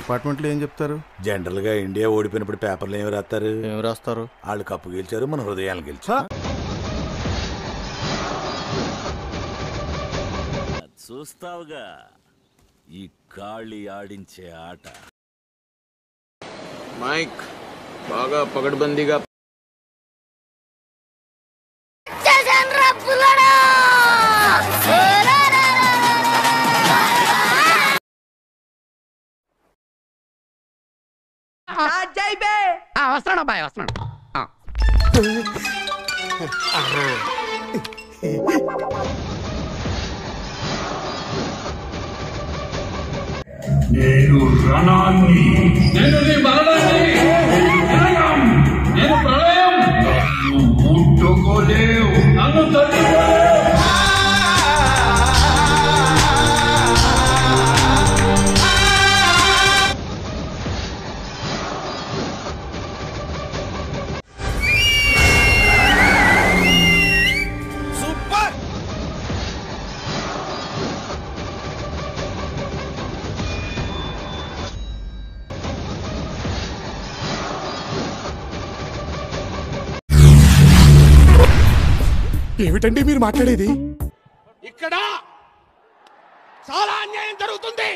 డిపార్ట్మెంట్లో ఏం చెప్తారు? జనరల్ గా ఇండియా ఓడిపోయినప్పుడు పేపర్లు ఏమి రాస్తారు? ఏం రాస్తారు? వాళ్ళు కప్పు గెలిచారు, మన హృదయాలు గెలిచారు. చూస్తావుగా ఈ గాలి ఆడించే ఆట. మైక్ బాగా పగడ్బందీగా వస్తున్నాడు అబ్బాయి, వస్తున్నాడు. నేను రణాన్ని, నేను నీ మరణాన్ని, నేను ప్రళయం, నన్ను ముట్టుకోలేవు, నన్ను ఏమిటండి మీరు మాట్లాడేది? ఇక్కడ చాలా అన్యాయం జరుగుతుంది.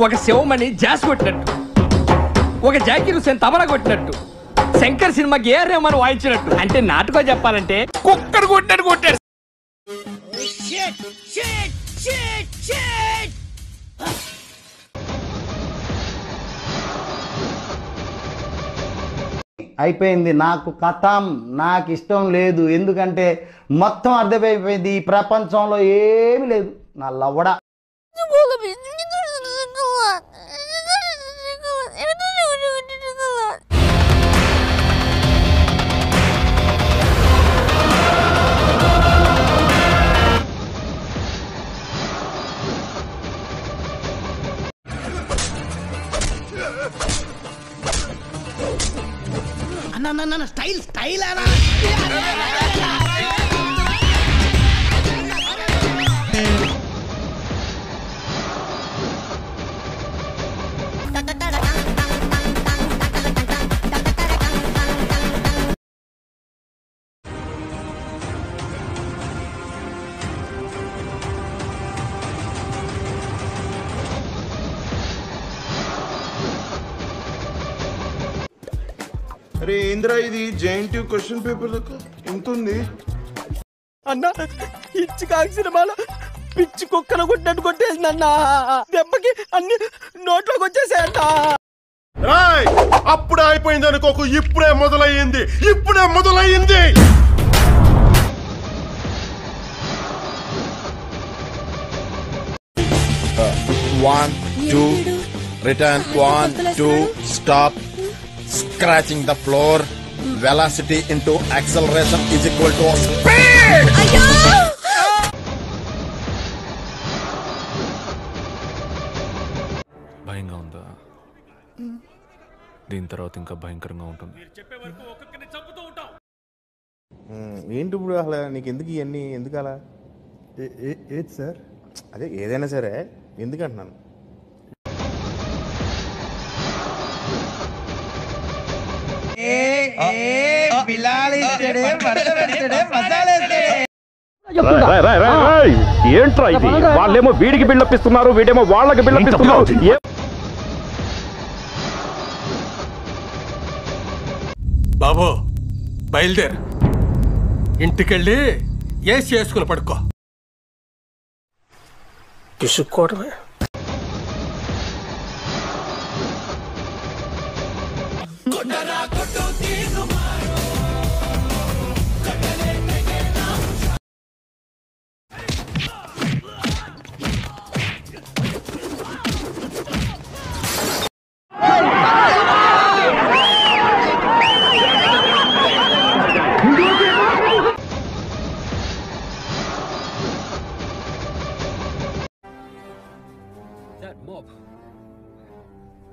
ఒక శివమణి జాస్ కొట్టినట్టు, ఒక జాకీర్ హుసేన్ తబలా కొట్టినట్టు, శంకర్ సినిమాకి ఏ రెహమాన్ వాయించినట్టు, అంటే నాటుకో చెప్పాలంటే కుక్కడు కొట్టాడు కొట్టాడు. అయిపోయింది, నాకు కథం, నాకు ఇష్టం లేదు. ఎందుకంటే మొత్తం అర్థమైపోయింది, ఈ ప్రపంచంలో ఏమీ లేదు. నా లవ్వడ అన్న స్టైల్ స్టైల్ అనా. అరే ఏంద్రా ఇది? జేఎన్టీ క్వశ్చన్ పేపర్ లెక్క ఎంత ఉంది అన్న. పిచ్చి కాకి సినిమాలో పిచ్చి కుక్కను కొట్టినట్టు కొట్టేసింది అన్న. దెబ్బకి అన్ని నోట్లోకి వచ్చేసాయంట. అప్పుడే అయిపోయింది అనుకోకు, ఇప్పుడే మొదలయ్యింది, ఇప్పుడే మొదలయ్యింది. One, two, return. 1, 2, stop. Scratching the floor. Velocity into acceleration is equal to speed. భయంగా ఉందా? దీని తర్వాత ఇంకా భయంకరంగా ఉంటుంది. ఏంటి ఇప్పుడు అసలు నీకు ఎందుకు ఇవన్నీ? ఎందుకు అలా? ఏది సార్? అదే ఏదైనా సరే ఎందుకంటున్నాను. ఏంట్రా ఇది? వాళ్ళేమో వీడికి బిల్డప్ ఇస్తున్నారు, వీడేమో వాళ్ళకి బిల్డప్ ఇస్తున్నారు. బాబు బయలుదేరు, ఇంటికెళ్ళి ఏసి చేసుకుని పడుకో. పిసుక్కోవడమే. కొట్టరా కొట్టు తీరు మారు mob.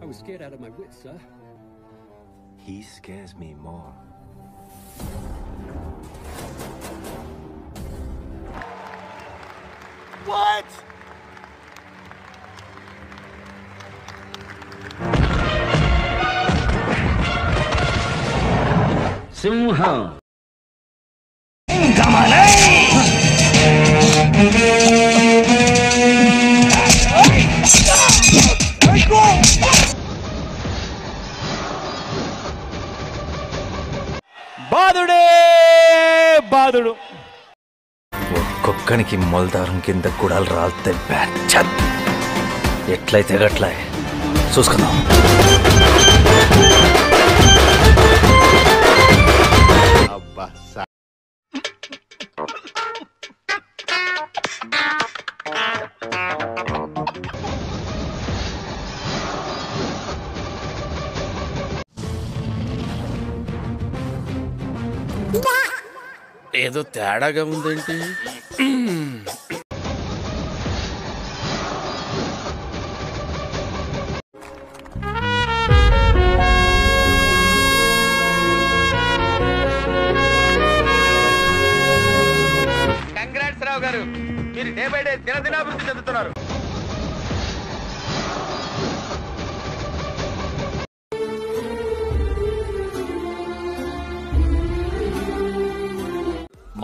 I was scared out of my wits, sir. He scares me more. What? సింహం బాధుడే బాధుడు. ఒక్కొక్కనికి మొలదారం కింద గుడాలు రాలితే బ్యాచ్ ఎట్లయితే గట్లా చూసుకుందాం. అబ్బా ఏదో తేడాగా ఉందేంటి? కంగ్రాట్స్ రావు గారు, మీరు డే బై డే దినదినాభివృద్ధి చెందుతున్నారు.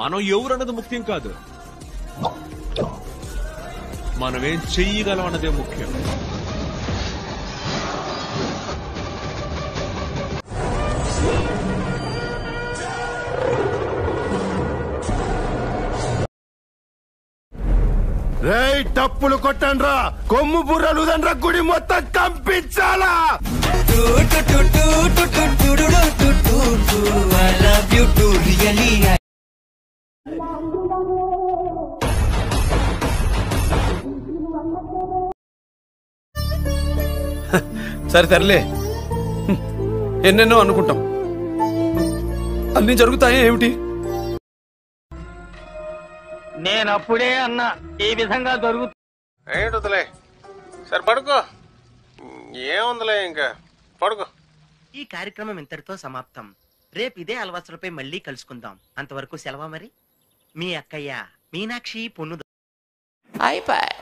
మనం ఎవరన్నది ముఖ్యం కాదు, మనమేం చెయ్యగలం అన్నదే ముఖ్యం. రేయ్ టప్పులు కొట్టండ్రా, కొమ్ము బుర్రలు దండ్రా, గుడి మొత్తం కంపించాలా. సరే తరలే, ఎన్నెన్నో అనుకుంటాం, అన్ని జరుగుతాయి ఏమిటి? నేను అప్పుడే అన్నా ఈ విధంగా జరుగుతుంది. ఏంటలే సరే పడుకో, ఏముందిలే ఇంకా పడుకో. ఈ కార్యక్రమం ఇంతటితో సమాప్తం. రేపు ఇదే అలవాసులపై మళ్ళీ కలుసుకుందాం. అంతవరకు సెలవా మరి. మీ అక్కయ్య మీనాక్షి పొన్ను. అయిపోయి